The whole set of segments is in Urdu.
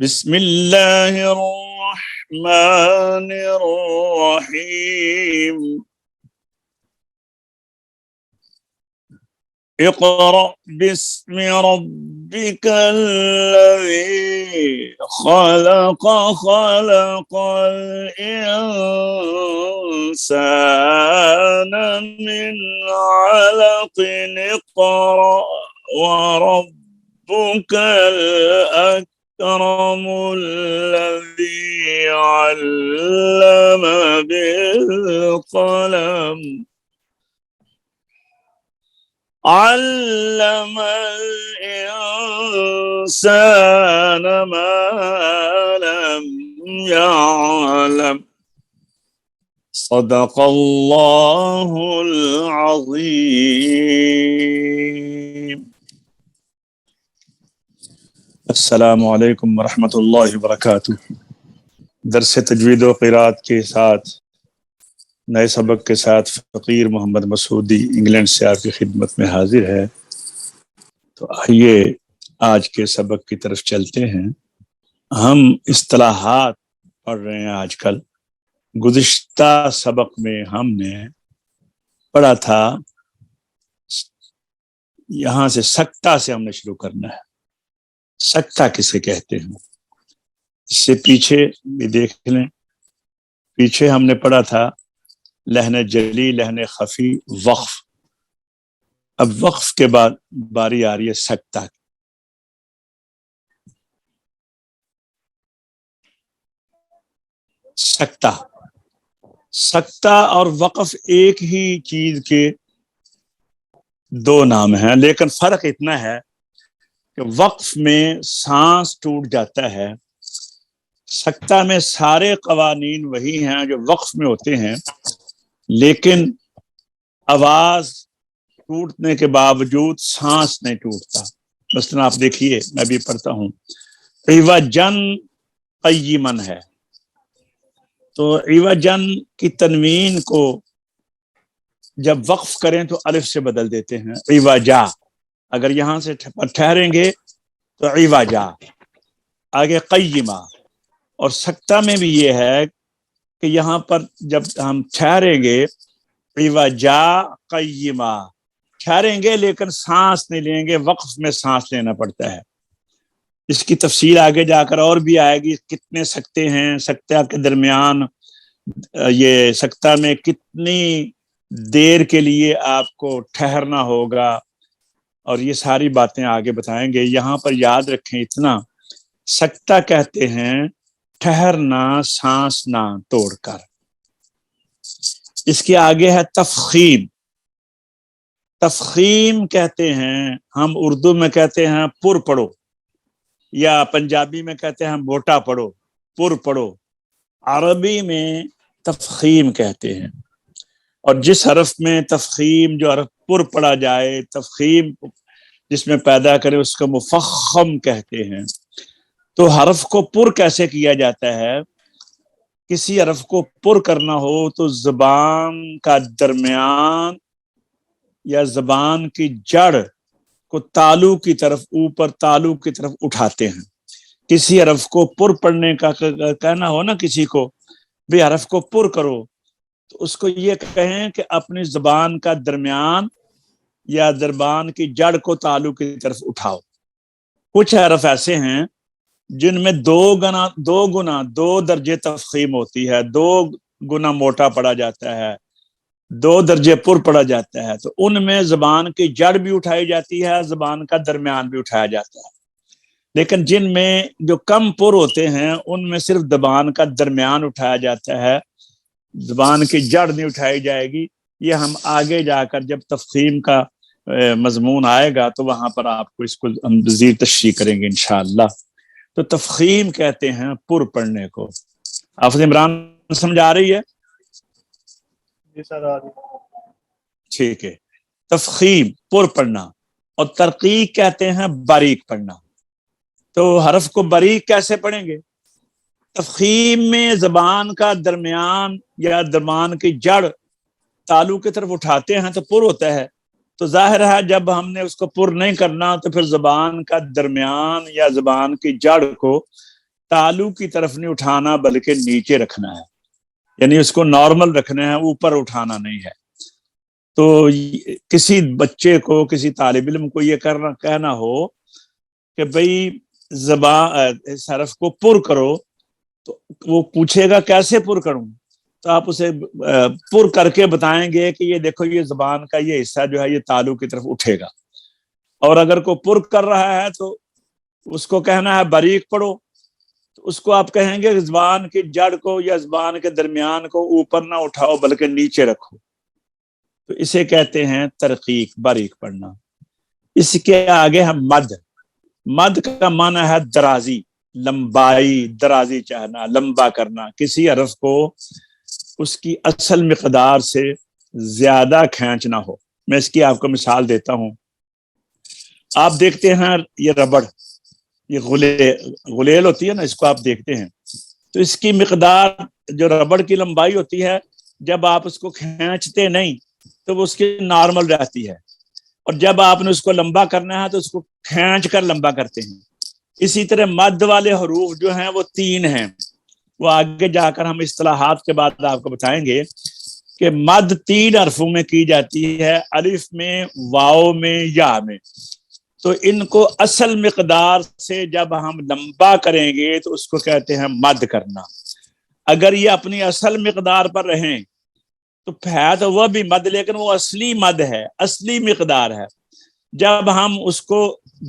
بسم اللہ الرحمن الرحیم اقرأ باسم ربك الذي خلق خلق الإنسان من علق اقرأ وربك الأكرم الذي علم بالقلم علم الإنسان ما لم يعلم صدق اللہ العظیم۔ السلام علیکم ورحمۃ اللہ وبرکاتہ۔ درس تجوید و قرات کے ساتھ نئے سبق کے ساتھ فقیر محمد مسعودی انگلینڈ سے آپ کی خدمت میں حاضر ہے۔ تو آئیے آج کے سبق کی طرف چلتے ہیں۔ ہم اصطلاحات پڑھ رہے ہیں آج کل۔ گزشتہ سبق میں ہم نے پڑھا تھا، یہاں سے سکتہ سے ہم نے شروع کرنا ہے۔ سکتہ کسے کہتے ہیں؟ اس سے پیچھے بھی دیکھ لیں، پیچھے ہم نے پڑھا تھا لحن جلی، لحن خفی، وقف۔ اب وقف کے بعد باری آ رہی ہے سکتہ کی۔ سکتہ اور وقف ایک ہی چیز کے دو نام ہیں، لیکن فرق اتنا ہے کہ وقف میں سانس ٹوٹ جاتا ہے، سکتہ میں سارے قوانین وہی ہیں جو وقف میں ہوتے ہیں، لیکن آواز ٹوٹنے کے باوجود سانس نہیں ٹوٹتا۔ مثلا آپ دیکھیے، میں بھی پڑھتا ہوں، عوجن قیمن ہے، تو عوجن کی تنوین کو جب وقف کریں تو الف سے بدل دیتے ہیں، عوجا۔ اگر یہاں سے ٹھہریں گے تو عوجا، آگے قیمہ۔ اور سکتہ میں بھی یہ ہے کہ یہاں پر جب ہم ٹھہریں گے عوجا قیمہ، ٹھہریں گے لیکن سانس نہیں لیں گے، وقف میں سانس لینا پڑتا ہے۔ اس کی تفصیل آگے جا کر اور بھی آئے گی، کتنے سکتے ہیں، سکتہ کے درمیان یہ سکتہ میں کتنی دیر کے لیے آپ کو ٹھہرنا ہوگا، اور یہ ساری باتیں آگے بتائیں گے۔ یہاں پر یاد رکھیں اتنا، سکتہ کہتے ہیں ٹھہرنا سانس نہ توڑ کر۔ اس کے آگے ہے تفخیم۔ تفخیم کہتے ہیں، ہم اردو میں کہتے ہیں پر پڑھو، یا پنجابی میں کہتے ہیں موٹا پڑھو، پر پڑھو۔ عربی میں تفخیم کہتے ہیں، اور جس حرف میں تفخیم، جو حرف پر پڑھا جائے، تفخیم جس میں پیدا کرے، اس کو مفخم کہتے ہیں۔ تو حرف کو پر کیسے کیا جاتا ہے؟ کسی حرف کو پر کرنا ہو تو زبان کا درمیان یا زبان کی جڑ کو تالو کی طرف، اوپر تالو کی طرف اٹھاتے ہیں۔ کسی حرف کو پر پڑھنے کا کہنا ہو نا کسی کو، بھی حرف کو پر کرو، تو اس کو یہ کہیں کہ اپنی زبان کا درمیان یا زبان کی جڑ کو تالو کی طرف اٹھاؤ۔ کچھ حرف ایسے ہیں جن میں دو درجے تفخیم ہوتی ہے، دو گنا موٹا پڑا جاتا ہے، دو درجے پر پڑا جاتا ہے، تو ان میں زبان کی جڑ بھی اٹھائی جاتی ہے، زبان کا درمیان بھی اٹھایا جاتا ہے۔ لیکن جن میں جو کم پر ہوتے ہیں ان میں صرف زبان کا درمیان اٹھایا جاتا ہے، زبان کی جڑ نہیں اٹھائی جائے گی۔ یہ ہم آگے جا کر جب تفخیم کا مضمون آئے گا تو وہاں پر آپ کو اس کو ہم مزید تشریح کریں گے انشاءاللہ۔ تو تفخیم کہتے ہیں پر پڑھنے کو۔ حافظ عمران سمجھ آ رہی ہے؟ ٹھیک ہے۔ تفخیم پر پڑھنا، اور ترقیق کہتے ہیں باریک پڑھنا۔ تو حرف کو باریک کیسے پڑھیں گے؟ تفخیم میں زبان کا درمیان یا زبان کی جڑ تالو کی طرف اٹھاتے ہیں تو پر ہوتا ہے، تو ظاہر ہے جب ہم نے اس کو پر نہیں کرنا تو پھر زبان کا درمیان یا زبان کی جڑ کو تالو کی طرف نہیں اٹھانا بلکہ نیچے رکھنا ہے، یعنی اس کو نارمل رکھنا ہے، اوپر اٹھانا نہیں ہے۔ تو کسی بچے کو، کسی طالب علم کو یہ کہنا ہو کہ بھئی زبان حرف کو پر کرو، تو وہ پوچھے گا کیسے پر کروں، تو آپ اسے پر کر کے بتائیں گے کہ یہ دیکھو یہ زبان کا یہ حصہ جو ہے یہ تالو کی طرف اٹھے گا۔ اور اگر کوئی پر کر رہا ہے تو اس کو کہنا ہے باریک پڑھو، تو اس کو آپ کہیں گے زبان کی جڑ کو یا زبان کے درمیان کو اوپر نہ اٹھاؤ بلکہ نیچے رکھو، تو اسے کہتے ہیں ترقیق، باریک پڑھنا۔ اس کے آگے ہم مد، مد کا معنی ہے درازی، لمبائی، درازی چاہنا، لمبا کرنا، کسی حرف کو اس کی اصل مقدار سے زیادہ کھینچنا ہو۔ میں اس کی آپ کو مثال دیتا ہوں۔ آپ دیکھتے ہیں یہ ربڑ، یہ غلیل ہوتی ہے نا، اس کو آپ دیکھتے ہیں تو اس کی مقدار جو ربڑ کی لمبائی ہوتی ہے، جب آپ اس کو کھینچتے نہیں تو وہ اس کی نارمل رہتی ہے، اور جب آپ نے اس کو لمبا کرنا ہے تو اس کو کھینچ کر لمبا کرتے ہیں۔ اسی طرح مد والے حروف جو ہیں وہ 3 ہیں، وہ آگے جا کر ہم اصطلاحات کے بعد آپ کو بتائیں گے کہ مد 3 حرفوں میں کی جاتی ہے، الف میں، واو میں، یا میں۔ تو ان کو اصل مقدار سے جب ہم لمبا کریں گے تو اس کو کہتے ہیں مد کرنا۔ اگر یہ اپنی اصل مقدار پر رہیں تو ہے تو وہ بھی مد، لیکن وہ اصلی مد ہے، اصلی مقدار ہے۔ جب ہم اس کو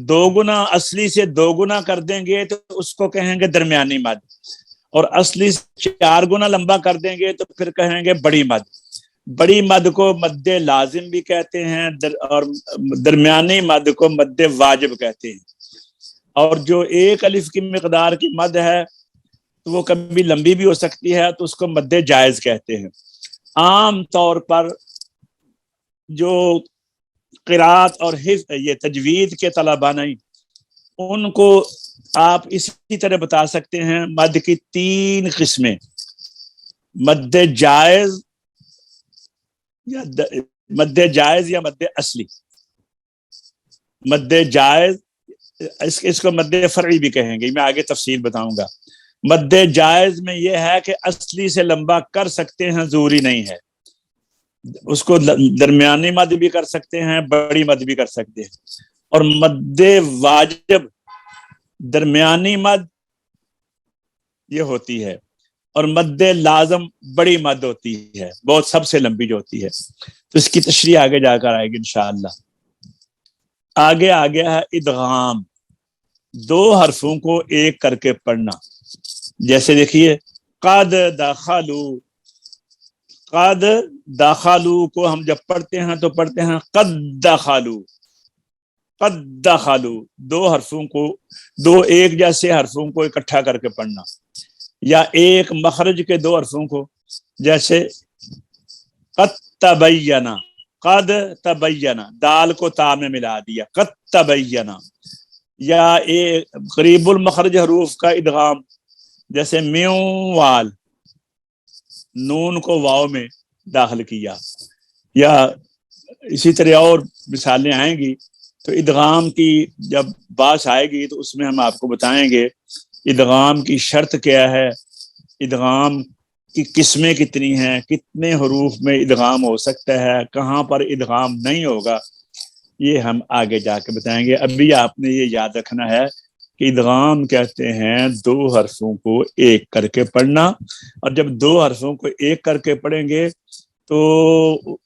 2 گنا، اصلی سے 2 گنا کر دیں گے تو اس کو کہیں گے درمیانی مد، اور اصلی سے 4 گنا لمبا کر دیں گے تو پھر کہیں گے بڑی مد۔ بڑی مد کو مد لازم بھی کہتے ہیں، اور درمیانی مد کو مد واجب کہتے ہیں۔ اور جو 1 الف کی مقدار کی مد ہے تو وہ کبھی لمبی بھی ہو سکتی ہے، تو اس کو مد جائز کہتے ہیں۔ عام طور پر جو قرات اور حفظ، یہ تجوید کے طلباء نہیں، ان کو آپ اسی طرح بتا سکتے ہیں مد کی 3 قسمیں: مد جائز یا مد اصلی۔ مد جائز، اس کو مد فرعی بھی کہیں گے، میں آگے تفصیل بتاؤں گا۔ مد جائز میں یہ ہے کہ اصلی سے لمبا کر سکتے ہیں، ضروری نہیں ہے، اس کو درمیانی مد بھی کر سکتے ہیں، بڑی مد بھی کر سکتے ہیں۔ اور مد واجب، درمیانی مد یہ ہوتی ہے، اور مد لازم بڑی مد ہوتی ہے، بہت سب سے لمبی جو ہوتی ہے۔ تو اس کی تشریح آگے جا کر آئے گی انشاءاللہ۔ آگے ہے ادغام، 2 حرفوں کو ایک کر کے پڑھنا۔ جیسے دیکھیے قد دخلوا، قد دخلوا کو ہم جب پڑھتے ہیں تو پڑھتے ہیں قد دخلوا، قد دخلوا، 2 حرفوں کو، 2 ایک جیسے حرفوں کو اکٹھا کر کے پڑھنا، یا ایک مخرج کے 2 حرفوں کو، جیسے قد تبینا، قد تبینا، دال کو تا میں ملا دیا، قد تبینا۔ یا ایک قریب المخرج حروف کا ادغام، جیسے میوال، نون کو واو میں داخل کیا، یا اسی طرح اور مثالیں آئیں گی۔ تو ادغام کی جب بات آئے گی تو اس میں ہم آپ کو بتائیں گے ادغام کی شرط کیا ہے، ادغام کی قسمیں کتنی ہیں، کتنے حروف میں ادغام ہو سکتا ہے، کہاں پر ادغام نہیں ہوگا، یہ ہم آگے جا کے بتائیں گے۔ ابھی آپ نے یہ یاد رکھنا ہے کہ ادغام کہتے ہیں 2 حرفوں کو ایک کر کے پڑھنا، اور جب 2 حرفوں کو ایک کر کے پڑھیں گے تو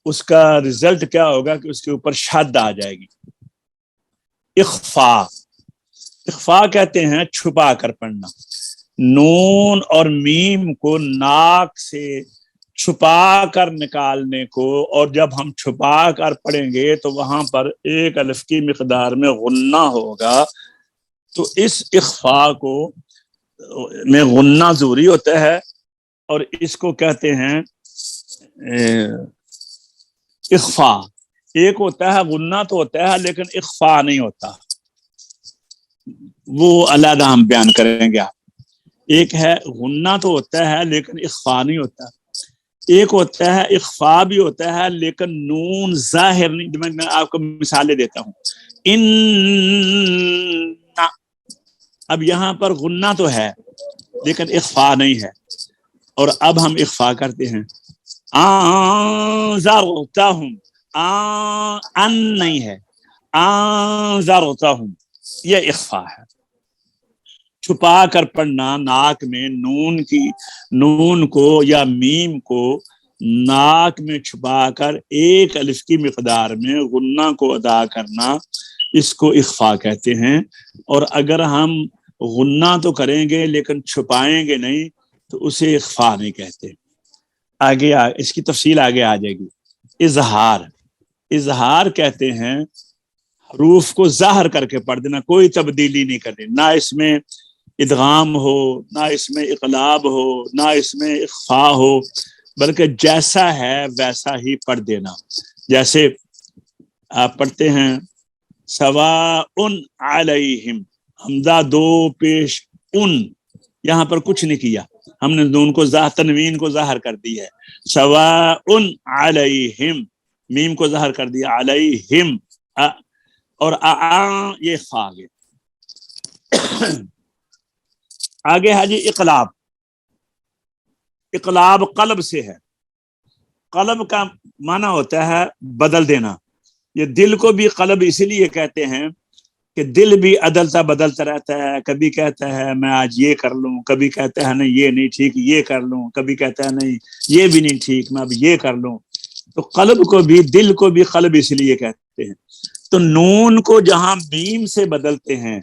اس کا رزلٹ کیا ہوگا کہ اس کے اوپر شد آ جائے گی۔ اخفا، اخفا کہتے ہیں چھپا کر پڑھنا، نون اور میم کو ناک سے چھپا کر نکالنے کو، اور جب ہم چھپا کر پڑھیں گے تو وہاں پر 1 الف کی مقدار میں غنہ ہوگا، تو اس اخفا کو میں غنہ ضروری ہوتا ہے، اور اس کو کہتے ہیں اخفا۔ ایک ہوتا ہے غنہ تو ہوتا ہے لیکن اخفا نہیں ہوتا، وہ علیحدہ ہم بیان کریں گے۔ ایک ہے غنہ تو ہوتا ہے لیکن اخفا نہیں ہوتا، ایک ہوتا ہے اخفا بھی ہوتا ہے لیکن نون ظاہر نہیں۔ میں آپ کو مثالیں دیتا ہوں۔ ان، اب یہاں پر غنہ تو ہے لیکن اخفا نہیں ہے. اور اب ہم اخفا کرتے ہیں انذرتہم، ان نہیں ہے، انذرتہم، یہ اخفا ہے. چھپا کر پڑھنا، ناک میں نون کو یا میم کو ناک میں چھپا کر ایک الف کی مقدار میں غنہ کو ادا کرنا، اس کو اخفا کہتے ہیں. اور اگر ہم غنہ تو کریں گے لیکن چھپائیں گے نہیں تو اسے اخفا نہیں کہتے. آگے اس کی تفصیل آگے آ جائے گی. اظہار کہتے ہیں حروف کو ظاہر کر کے پڑھ دینا، کوئی تبدیلی نہیں کرنی، نہ اس میں ادغام ہو، نہ اس میں اقلاب ہو، نہ اس میں اخفا ہو، بلکہ جیسا ہے ویسا ہی پڑھ دینا. جیسے آپ پڑھتے ہیں سواء علیہم، حمزہ دو پیش ان، یہاں پر کچھ نہیں کیا، ہم نے نون کو تنوین کو ظاہر کر دی ہے. سواء علیہم، میم کو ظاہر کر دیا، علیہم، اور یہ خا آگے. آگے ہے جی اقلاب. اقلاب قلب سے ہے. قلب کا معنی ہوتا ہے بدل دینا. یہ دل کو بھی قلب اسی لیے کہتے ہیں کہ دل بھی عدلتا بدلتا رہتا ہے، کبھی کہتا ہے میں آج یہ کر لوں، کبھی کہتا ہے نہیں یہ نہیں ٹھیک یہ کر لوں، کبھی کہتا ہے نہیں یہ بھی نہیں ٹھیک میں اب یہ کر لوں. تو قلب کو بھی، دل کو بھی قلب اس لیے کہتے ہیں. تو نون کو جہاں میم سے بدلتے ہیں،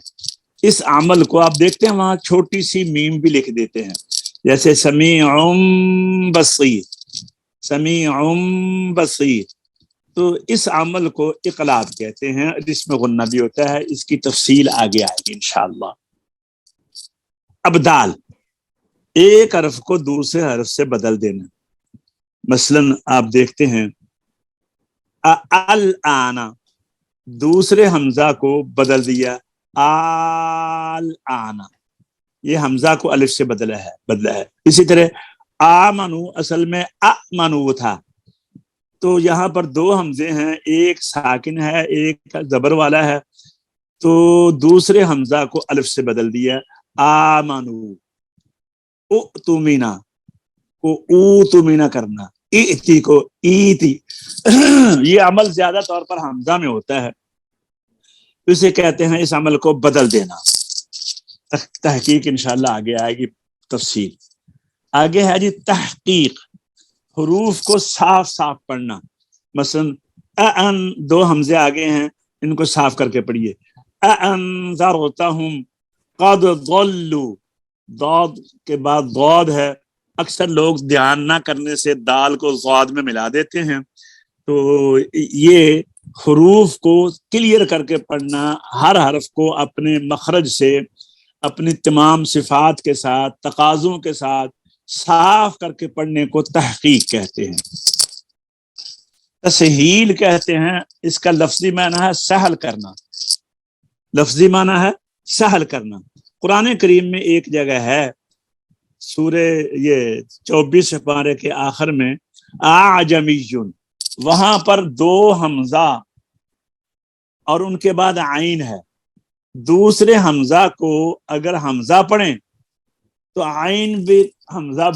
اس عمل کو آپ دیکھتے ہیں وہاں چھوٹی سی میم بھی لکھ دیتے ہیں، جیسے سمیع بصیر، سمیع بصیر. تو اس عمل کو اقلاب کہتے ہیں، جس میں غنہ بھی ہوتا ہے. اس کی تفصیل آگے آئے گی انشاءاللہ. ابدال، ایک حرف کو دوسرے حرف سے بدل دینا. مثلا آپ دیکھتے ہیں الآن، دوسرے حمزہ کو بدل دیا الآن، یہ حمزہ کو الف سے بدلا ہے. اسی طرح آمنو اصل میں امنو تھا، تو یہاں پر دو حمزے ہیں، ایک ساکن ہے ایک زبر والا ہے، تو دوسرے حمزہ کو الف سے بدل دیا آمنو. اؤتمنا کو اوتمنا کرنا، ایتی کو ایتی. یہ عمل زیادہ طور پر حمزہ میں ہوتا ہے، اسے کہتے ہیں اس عمل کو بدل دینا. تحقیق انشاءاللہ آگے آئے گی تفصیل. آگے ہے جی تحقیق، حروف کو صاف صاف پڑھنا. مثلا ان، دو حمزے آگے ہیں، ان کو صاف کر کے پڑھیے. انذرتہم قد ضلوا، ضاد کے بعد ضاد ہے، اکثر لوگ دھیان نہ کرنے سے دال کو ضاد میں ملا دیتے ہیں. تو یہ حروف کو کلیئر کر کے پڑھنا، ہر حرف کو اپنے مخرج سے، اپنی تمام صفات کے ساتھ، تقاضوں کے ساتھ صاف کر کے پڑھنے کو تحقیق کہتے ہیں. تسہیل کہتے ہیں، اس کا لفظی معنی ہے سہل کرنا، لفظی معنی ہے سہل کرنا. قرآن کریم میں ایک جگہ ہے سورہ یہ 24 پارے کے آخر میں اعجمی، وہاں پر دو حمزہ اور ان کے بعد عین ہے. دوسرے حمزہ کو اگر حمزہ پڑھیں تو عین بھی حمزہ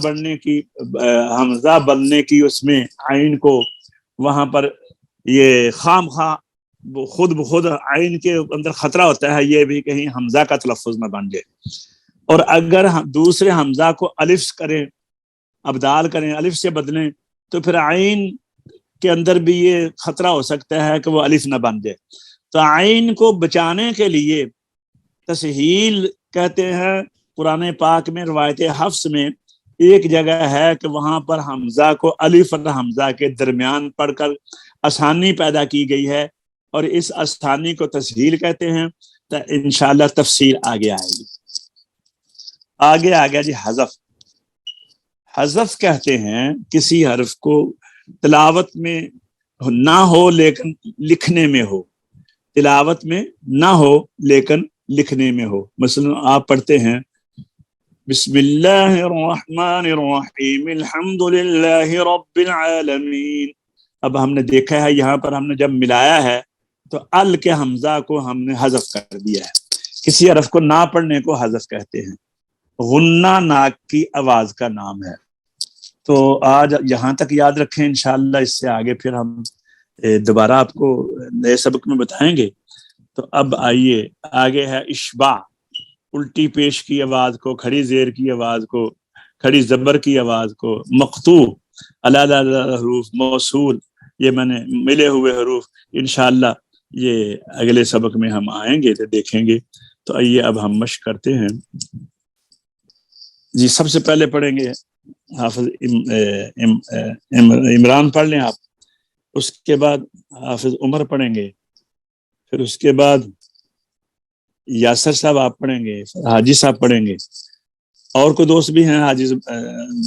بننے کی اس میں عین کو وہاں پر یہ خام خواہ خود بخود عین کے اندر خطرہ ہوتا ہے یہ بھی کہیں حمزہ کا تلفظ نہ بن جائے. اور اگر دوسرے حمزہ کو الف کریں، ابدال کریں، الف سے بدلیں، تو پھر عین کے اندر بھی یہ خطرہ ہو سکتا ہے کہ وہ الف نہ بن جائے. تو عین کو بچانے کے لیے تسہیل کہتے ہیں. قرآن پاک میں روایت حفص میں ایک جگہ ہے کہ وہاں پر حمزہ کو الف اور حمزہ کے درمیان پڑھ کر آسانی پیدا کی گئی ہے، اور اس آسانی کو تسہیل کہتے ہیں. تو انشاءاللہ تفصیل آگے آئے گی. آگے آ گیا جی حذف. حذف کہتے ہیں کسی حرف کو تلاوت میں نہ ہو لیکن لکھنے میں ہو، تلاوت میں نہ ہو لیکن لکھنے میں ہو. مثلا آپ پڑھتے ہیں بسم اللہ الرحمن الرحیم الحمد للہ رب العالمین. اب ہم نے دیکھا ہے یہاں پر ہم نے جب ملایا ہے تو ال کے حمزہ کو ہم نے حذف کر دیا ہے. کسی حرف کو نہ پڑھنے کو حذف کہتے ہیں. غنہ ناک کی آواز کا نام ہے. تو آج یہاں تک یاد رکھیں، انشاءاللہ اس سے آگے پھر ہم دوبارہ آپ کو نئے سبق میں بتائیں گے. تو اب آئیے آگے ہے اشباع، الٹی پیش کی آواز کو، کھڑی زیر کی آواز کو، کھڑی زبر کی آواز کو، مقطوع علیحدہ حروف، موصول، یہ میں نے ملے ہوئے حروف. انشاءاللہ یہ اگلے سبق میں ہم آئیں گے تو دیکھیں گے. تو آئیے اب ہم مشق کرتے ہیں. جی سب سے پہلے پڑھیں گے حافظ عمران پڑھ لیں آپ، اس کے بعد حافظ عمر پڑھیں گے، پھر اس کے بعد یاسر صاحب آپ پڑھیں گے، حاجی صاحب پڑھیں گے. اور کوئی دوست بھی ہیں حاجی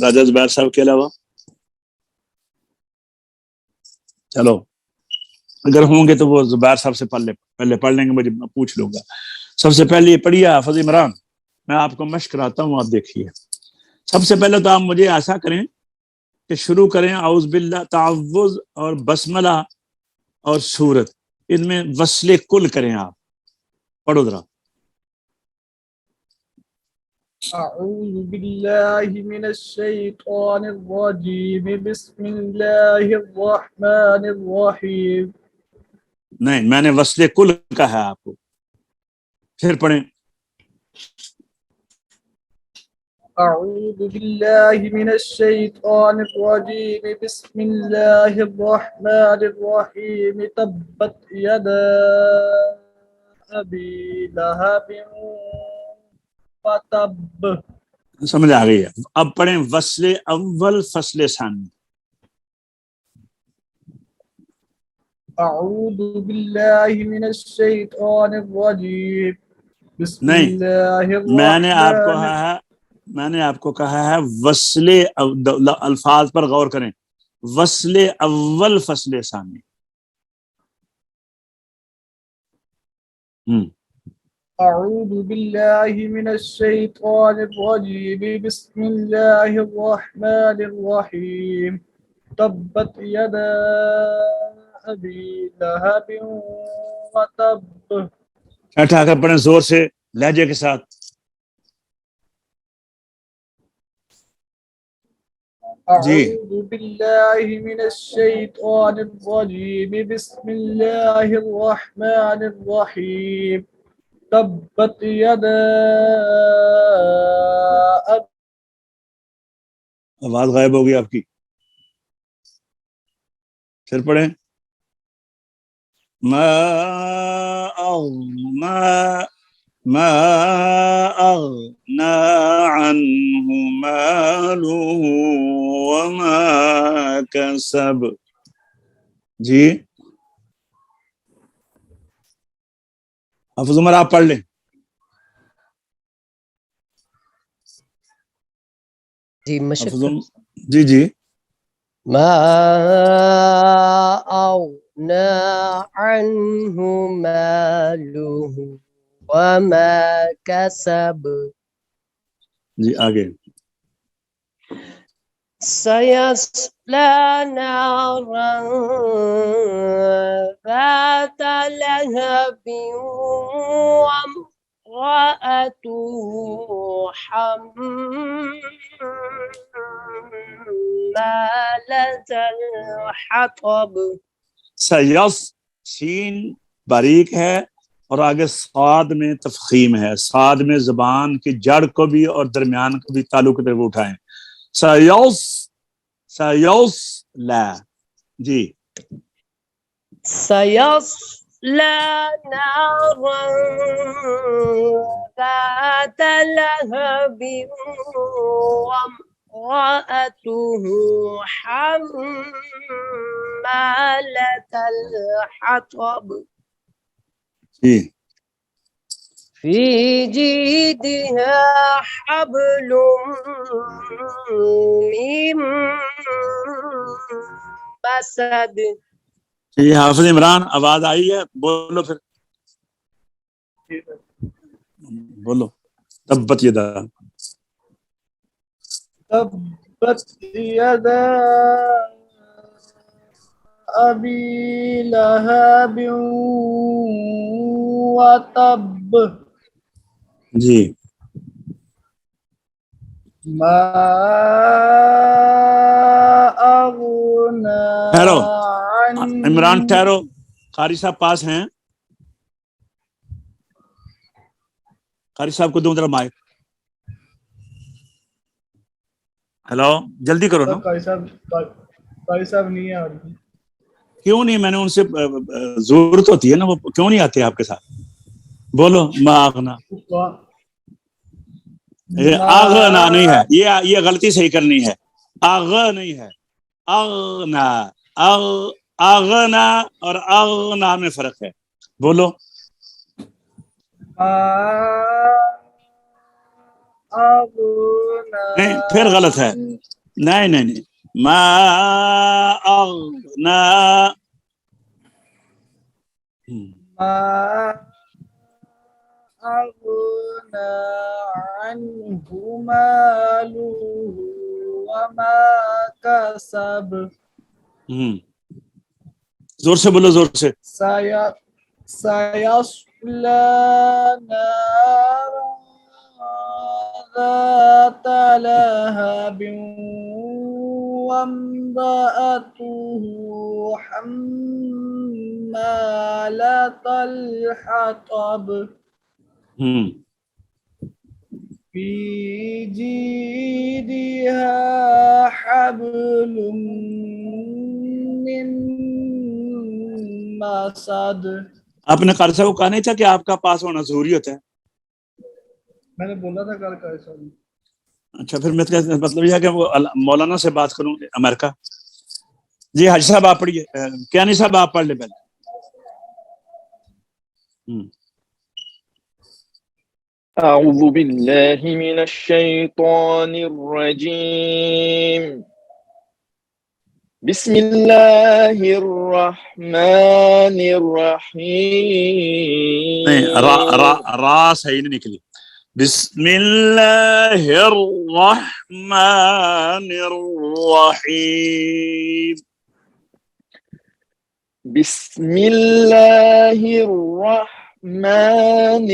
راجہ زبیر صاحب کے علاوہ؟ چلو اگر ہوں گے تو وہ زبیر صاحب سے پہلے پڑھ لیں گے، مجھے پوچھ لوں گا. سب سے پہلے یہ پڑھیے حافظ عمران، میں آپ کو مشق کراتا ہوں، آپ دیکھیے. سب سے پہلے تو آپ مجھے ایسا کریں کہ شروع کریں اعوذ باللہ، تعوذ اور بسملہ اور سورت، ان میں وصل کل کریں. آپ پڑھو ذرا. أعوذ بالله من الشيطان الرجيم بسم الله الرحمن الرحيم. نہیں، میں نے وصل کل کہا ہے آپ کو. پھر پڑھیں. أعوذ بالله من الشيطان الرجيم بسم الله الرحمن الرحيم. تبت يدا أبي لهب وتب. سمجھ آ گئی ہے. اب پڑھیں وصل اول فصل ثانی. أعوذ بالله من الشيطان الرجيم بسم نہیں، الله میں نے آپ کو الرحمن. میں نے آپ کو کہا ہے وصل الفاظ پر غور کریں. وصل اول فصل ثانی. أعوذ بالله من الشيطان الرجيم بسم الله الرحمن الرحيم. تبت يدا أبي لهب وتب. اٹھا کر پڑھیں زور سے، لہجے کے ساتھ. جی أعوذ بالله من الشيطان الرجيم بسم الله الرحمن الرحيم. تبت يدا آواز غائب ہوگی آپ کی. پھر پڑھیں ما أغنى عنه ماله وما كسب. جی حافظ عمر آپ پڑھ لیں. جی مشق. جی جی. ما أغنى عنه ماله وما كسب. جی آگے. سيصلى نارا ذات لهب وامرأته حمالة الحطب. سیف سین باریک ہے اور آگے صاد میں تفخیم ہے. صاد میں زبان کی جڑ کو بھی اور درمیان کو بھی تعلق کی طرف اٹھائیں. سیوس لا. جی سيصلى نارا ذات لهب وامرأته حمالة الحطب. جی. في جيدها حبل من مسد. جی حافظ عمران آواز آئی ہے؟ بولو پھر بولو. تبت یدا. تبت يدا أبي لهب وتب. جی ما أغنى ٹھہرو عن عمران ٹھہرو، قاری صاحب پاس ہیں، قاری صاحب کو دوں ذرا مائک. ہیلو جلدی کرو نا. قاری صاحب نہیں ہے اور کیوں نہیں؟ میں نے ان سے ضرورت ہوتی ہے نا، وہ کیوں نہیں آتے آپ کے ساتھ؟ بولو ما اغنا. اغنا نہیں ہے، یہ غلطی صحیح کرنی ہے. اغ نہیں ہے، اغنا. اغنا اور اغنا میں فرق ہے. بولو نہیں، پھر غلط ہے. نہیں نہیں نہیں، ما اغنا. ما أغنى عنه ماله وما كسب زور سے بولو، زور سے. سيصلى نارا ذات لهب وامرأته حمالة الحطب في جيدها حبل من مسد. آپ نے قاری صاحب کو کہا نہیں تھا کہ آپ کا پاس ہونا ضروری ہوتا ہے؟ میں نے بولا تھا کل قاری صاحب. اچھا پھر میں مطلب یہ ہے کہ وہ مولانا سے بات کروں امریکہ. جی حاجی صاحب آپ پڑھیے، کیا نہیں صاحب آپ پڑھ لیں پہلے. أعوذ بالله من الشيطان الرجيم بسم الله الرحمن الرحيم. نہیں، را صحیح نہیں نکلی. بسم اللہ الرحمن الرحیم. بسم الله الرحمن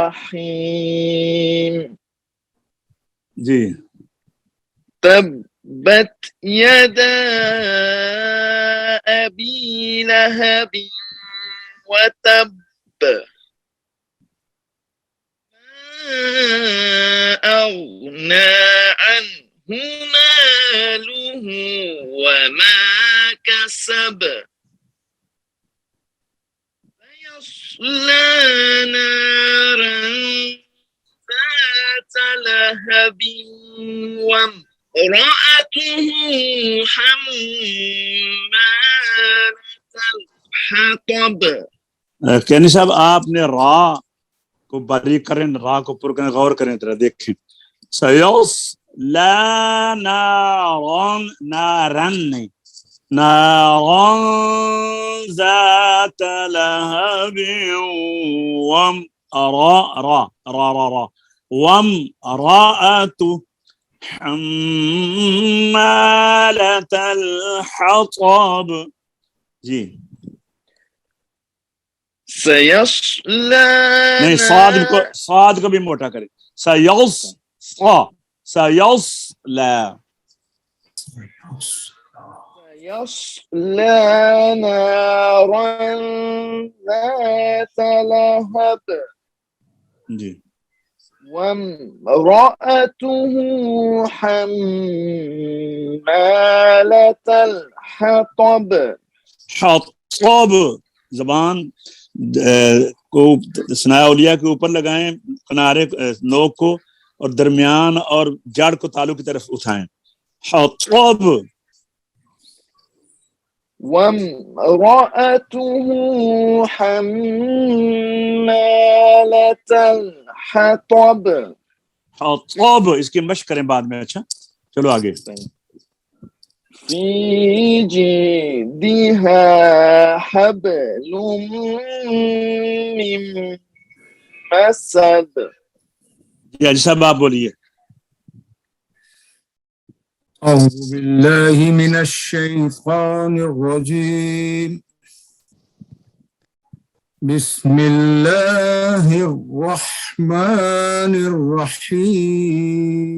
الرحيم. جی. تبت يدا أبي لهب وتب أغنى عنه ماله وما كسب سيصلى نارا ذات لهب وامرأته حمالة الحطب. کینی صاحب آپ نے را کو باریک کریں، را کو پر کریں، غور کریں، طرح دیکھیں. سیوس لا نارن، نارن نہیں، نارن ذات لہب وم را را را را را وم راۃ حمالۃ الحطب. جی نہیں، صاد کو بھی موٹا کرے. سیصلى نارا ذات لهب جی وامرأته حمالة الحطب. حطب زبان کو ثناء اولیاء کے اوپر لگائیں، کنارے نوک کو، اور درمیان اور جڑ کو تالو کی طرف اٹھائیں. حطب. وامرأته حمالة الحطب. حطب اس کی مشق کریں بعد میں. اچھا چلو آگے. في جيدها حبل من مسد. جی حاجی صاحب آپ بولیے. أعوذ بالله من الشيطان الرجيم بسم الله الرحمن الرحيم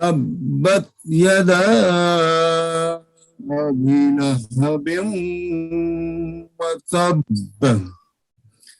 تبت يدا أبي لهب وتب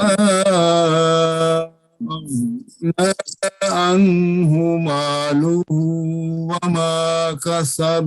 أغنى عنه ماله وما كسب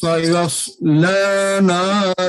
سيصلى نارا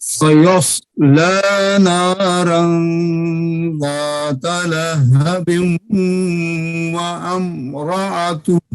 سيصلى نارا ذات لهب وامرأته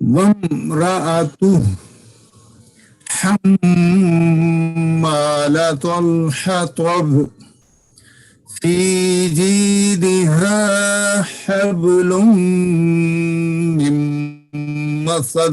وامرأته حمالة الحطب في جيدها حبل من مسد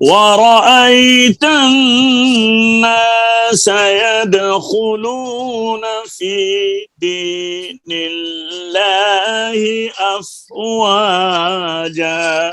ورأيت الناس يدخلون في دين الله أفواجا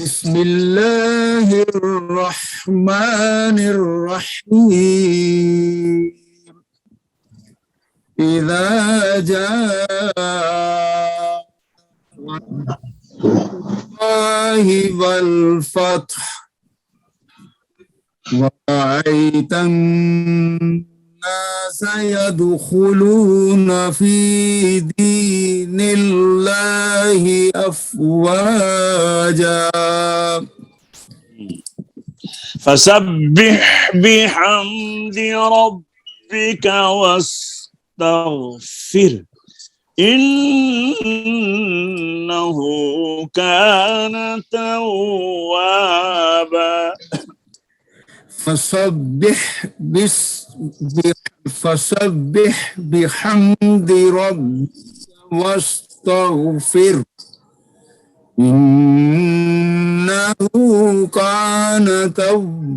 بسم الله الرحمن الرحيم إذا جاء الله والفتح ورأيت الناس يدخلون في دين الله أفواجا فسبح بحمد ربك واستغفر إنه كان توابا فسبح بحمد ربك واستغفر إنه كان توابا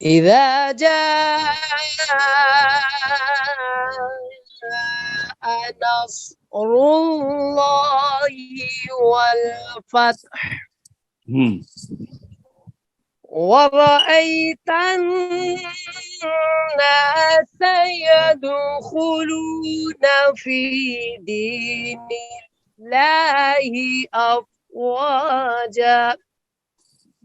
إذا جاء نصر الله والفتح ورأيت الناس يدخلون في دين الله أفواجا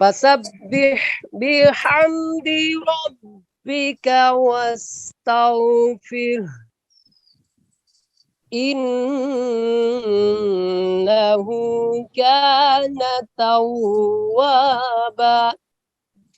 فسبح بحمد ربك واستغفره إنه كان توابا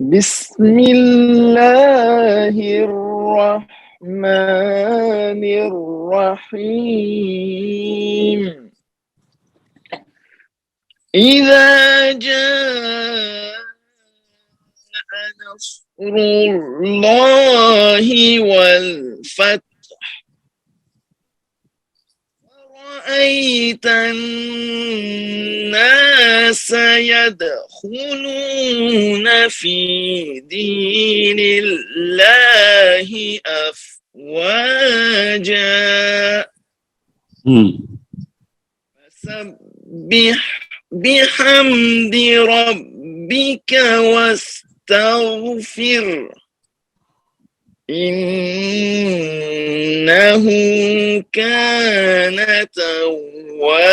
بسم الله الرحمن الرحيم إذا جاء نصر الله والفتح ورأيت الناس يدخلون في دين الله أفواجا فسبح بحمد ربك واستغفر إنه كان توابا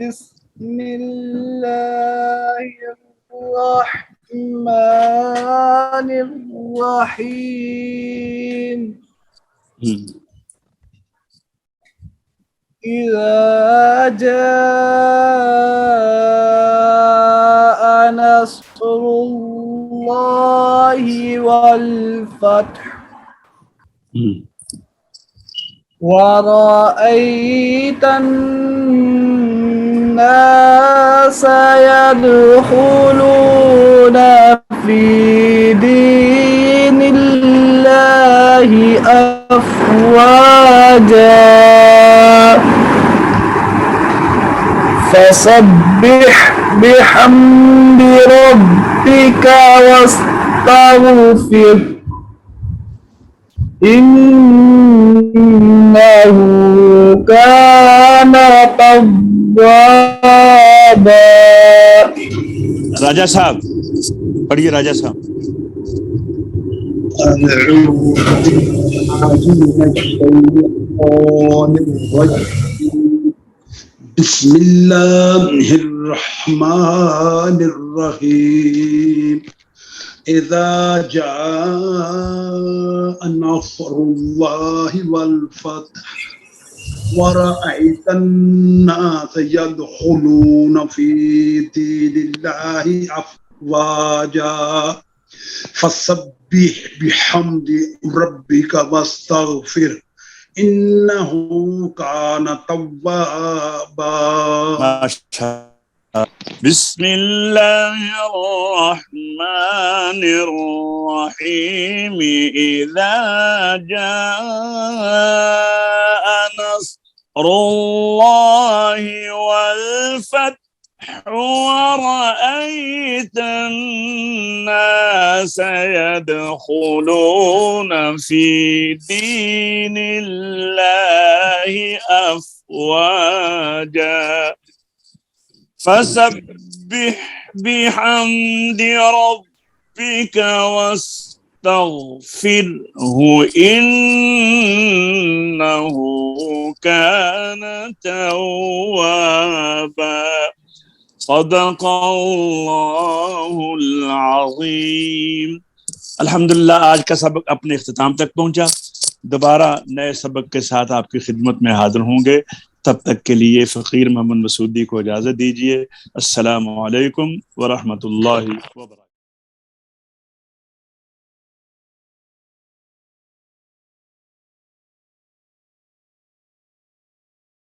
بسم الله الرحمن الرحيم إذا جاء نصر الله والفتح ورأيت الناس يدخلون في دين الله أفواجا فسبح بحمد ربك واستغفر إنه كان توابا. راجہ صاحب پڑھیے. راجہ صاحب بسم الله الرحمن الرحيم. إذا جاء نصر الله والفتح ورأيت الناس يدخلون في دين الله أفواجا فسبح بحمد ربك واستغفر إنه كان توابا. بسم الله الرحمن الرحيم. إذا جاء نصر الله والفتح ورأيت الناس يدخلون في دين الله أفواجا فسبح بحمد ربك واستغفره إنه كان توابا. صدق اللہ العظیم. الحمدللہ آج کا سبق اپنے اختتام تک پہنچا. دوبارہ نئے سبق کے ساتھ آپ کی خدمت میں حاضر ہوں گے. تب تک کے لیے فقیر محمد مسعودی کو اجازت دیجیے. السلام علیکم ورحمۃ اللہ وبرکاتہ.